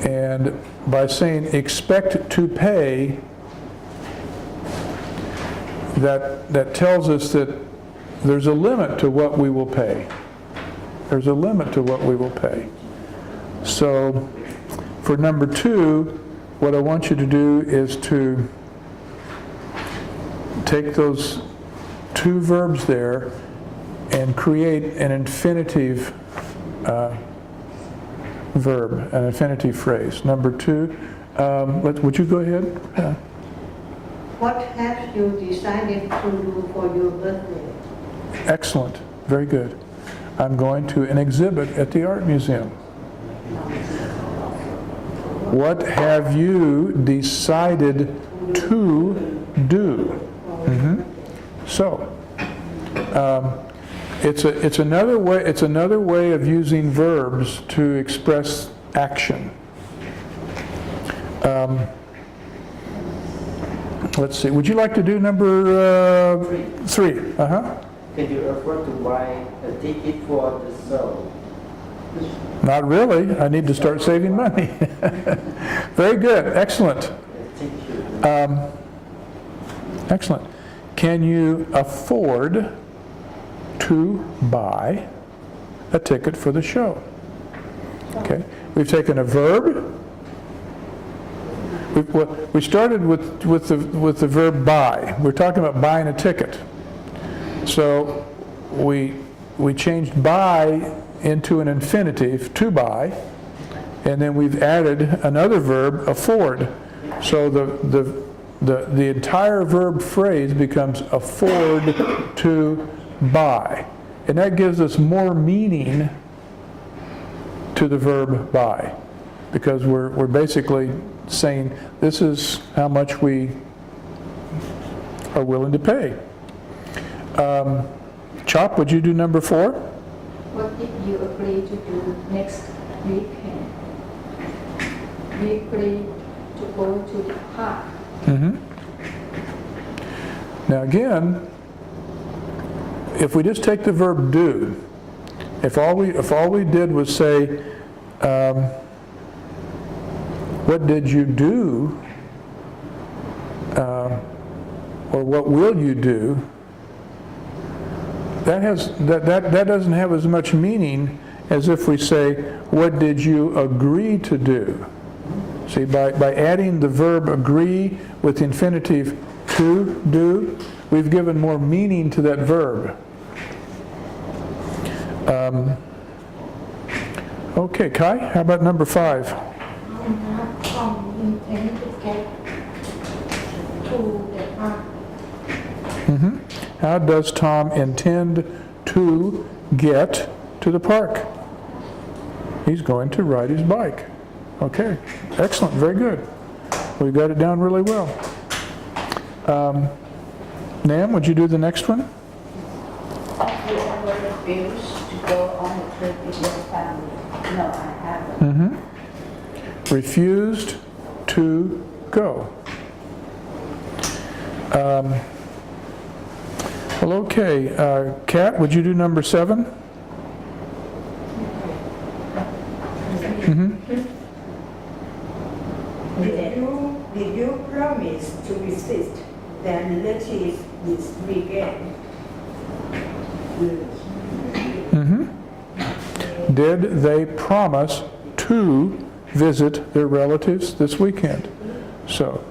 And by saying expect to pay, that tells us that there's a limit to what we will pay. There's a limit to what we will pay. So for number 2, what I want you to do is to take those 2 verbs there and create an infinitive verb, an infinitive phrase. Number 2, would you go ahead? What have you decided to do for your birthday? Excellent. Very good. I'm going to an exhibit at the art museum. What have you decided to do? So, it's another way of using verbs to express action. Let's see. Would you like to do number 3? Can you afford to buy a ticket for the show? Not really. I need to start saving money. Very good. Excellent. Thank you. Excellent. Can you afford to buy a ticket for the show? Okay. We've taken a verb. We started with the verb buy. We're talking about buying a ticket. So we changed buy into an infinitive, to buy, and then we've added another verb, afford. So the entire verb phrase becomes afford to buy. And that gives us more meaning to the verb buy, because we're basically saying this is how much we are willing to pay. Chop, would you do number 4? What did you agree to do next weekend? We agreed to go to the park. Now again, if we just take the verb do, if all we did was say, what did you do, or what will you do, that doesn't have as much meaning as if we say, what did you agree to do? See, by adding the verb agree with the infinitive to do, we've given more meaning to that verb. Okay, Kai, how about number 5? Tom intend to get to the park. How does Tom intend to get to the park? He's going to ride his bike. Okay, excellent, very good. We got it down really well. Nam, would you do the next one? Have you ever refused to go on a trip with your family? No, I haven't. Refused to go. Well, okay. Kat, would you do number 7? Did you promise to visit their relatives this weekend? Did they promise to visit their relatives this weekend? So,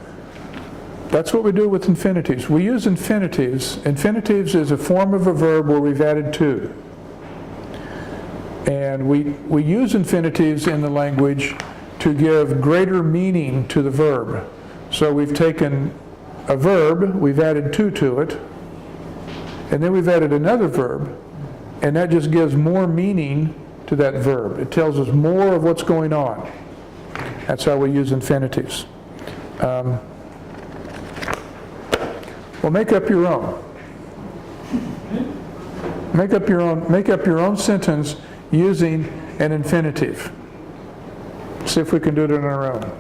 that's what we do with infinitives. We use infinitives. Infinitives is a form of a verb where we've added to. And we use infinitives in the language to give greater meaning to the verb. So we've taken a verb, we've added to it, and then we've added another verb, and that just gives more meaning to that verb. It tells us more of what's going on. That's how we use infinitives. Well, make up your own. Make up your own sentence using an infinitive. See if we can do it on our own.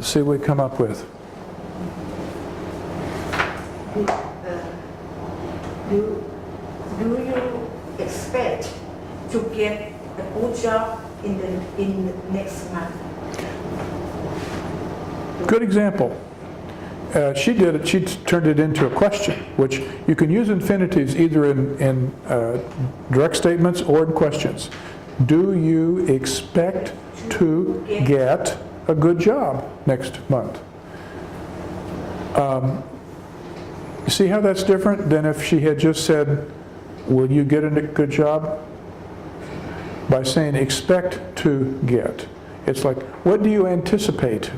Let's see what we come up with. Do you expect to get a good job in next month? Good example. She did it. She turned it into a question, which you can use infinitives either in direct statements or in questions. Do you expect to get a good job next month? See how that's different than if she had just said, will you get a good job? By saying expect to get. It's like, what do you anticipate?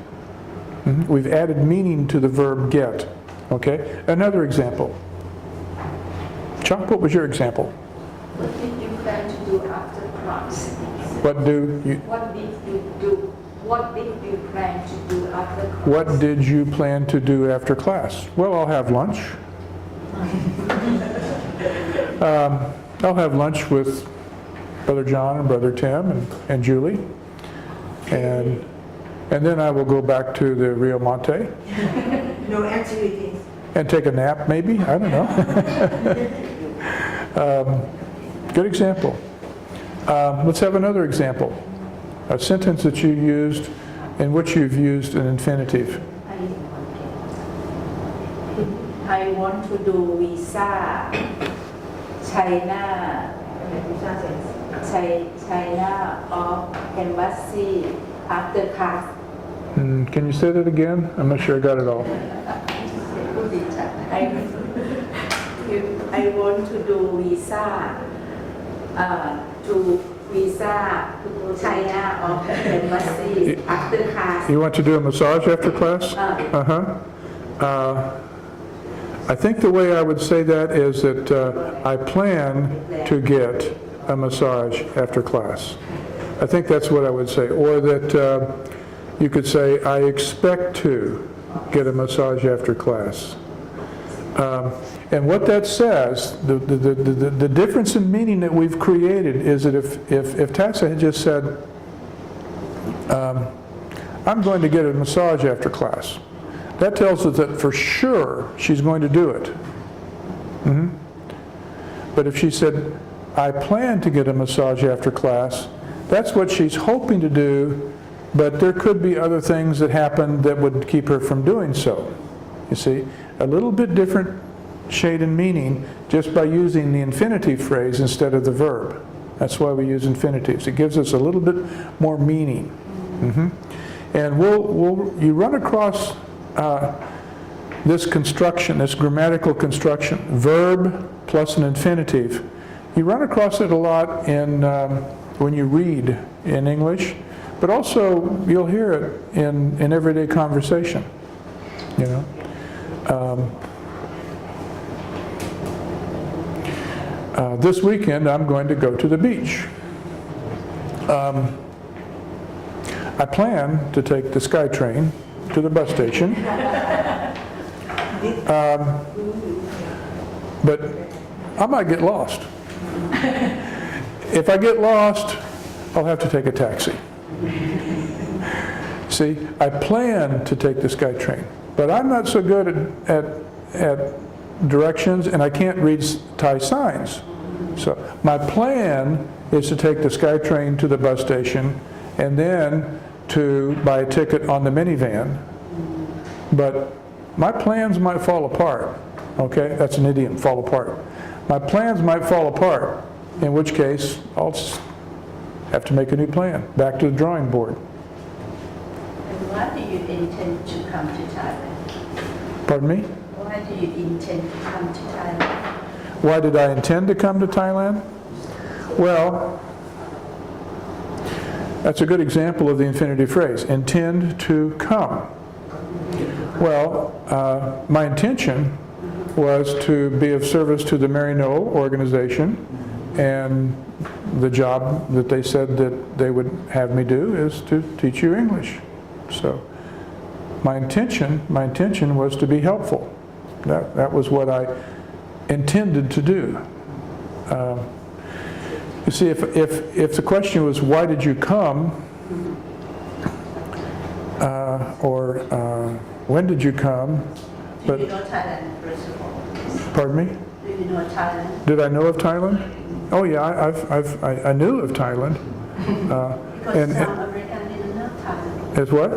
We've added meaning to the verb get. Okay? Another example. Chuck, what was your example? What did you plan to do after class? What do you... What did you do? What did you plan to do after class? What did you plan to do after class? Well, I'll have lunch. I'll have lunch with Brother John and Brother Tim and Julie. And then I will go back to the Rio Monte. No activities. And take a nap, maybe? I don't know. Good example. Let's have another example. A sentence that you used in which you've used an infinitive. I want to do visa China of Embassy after class. Can you say that again? I'm not sure I got it all. I want to do visa China of Embassy after class. You want to do a massage after class? I think the way I would say that is that I plan to get a massage after class. I think that's what I would say. Or that you could say, I expect to get a massage after class. And what that says, the difference in meaning that we've created is that if Tessa had just said, I'm going to get a massage after class, that tells us that for sure she's going to do it. But if she said, I plan to get a massage after class, that's what she's hoping to do, but there could be other things that happen that would keep her from doing so. You see, a little bit different shade in meaning just by using the infinitive phrase instead of the verb. That's why we use infinitives. It gives us a little bit more meaning. And you run across this construction, this grammatical construction, verb plus an infinitive. You run across it a lot in when you read in English, but also you'll hear it in everyday conversation. You know. This weekend I'm going to go to the beach. I plan to take the SkyTrain to the bus station. But I might get lost. If I get lost, I'll have to take a taxi. See, I plan to take the SkyTrain, but I'm not so good at directions, and I can't read Thai signs. So my plan is to take the SkyTrain to the bus station and then to buy a ticket on the minivan. But my plans might fall apart. Okay, that's an idiom, fall apart. My plans might fall apart, in which case I'll just have to make a new plan, back to the drawing board. And why do you intend to come to Thailand? Pardon me? Why do you intend to come to Thailand? Why did I intend to come to Thailand? Well, that's a good example of the infinitive phrase, intend to come. Well, my intention was to be of service to the Maryknoll organization, and the job that they said that they would have me do is to teach you English. So my intention was to be helpful. That was what I intended to do. You see, if the question was, why did you come? when did you come? Do But you know Thailand, first of all? pardon me? Do you know Thailand? Did I know of Thailand? Oh yeah, I knew of Thailand. Because some Americans didn't know Thailand. As what?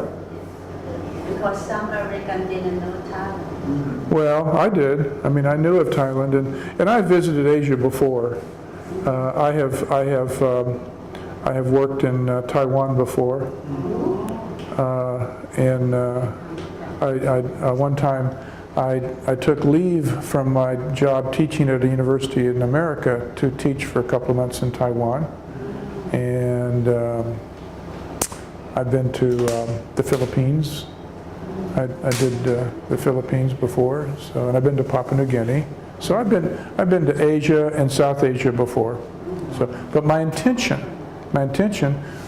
Because some Americans didn't know Thailand. Well, I did. I mean, I knew of Thailand, and I visited Asia before. I have worked in Taiwan before, and one time I took leave from my job teaching at a university in America to teach for a couple of months in Taiwan, and I've been to the Philippines. I did the Philippines before, and I've been to Papua New Guinea. So I've been to Asia and South Asia before. But my intention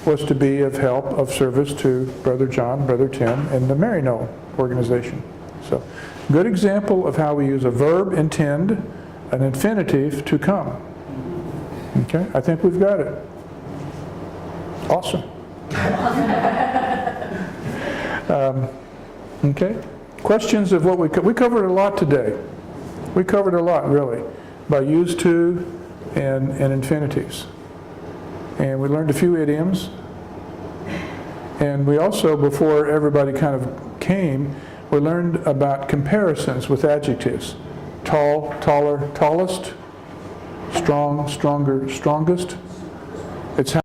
was to be of help, of service to Brother John, Brother Tim, and the Maryknoll organization. So, good example of how we use a verb, intend, an infinitive, to come. Okay, I think we've got it. Awesome. Okay, questions of what we covered a lot today. We covered a lot, really, by used to and infinitives. And we learned a few idioms. And we also, before everybody kind of came, we learned about comparisons with adjectives. Tall, taller, tallest, strong, stronger, strongest. It's how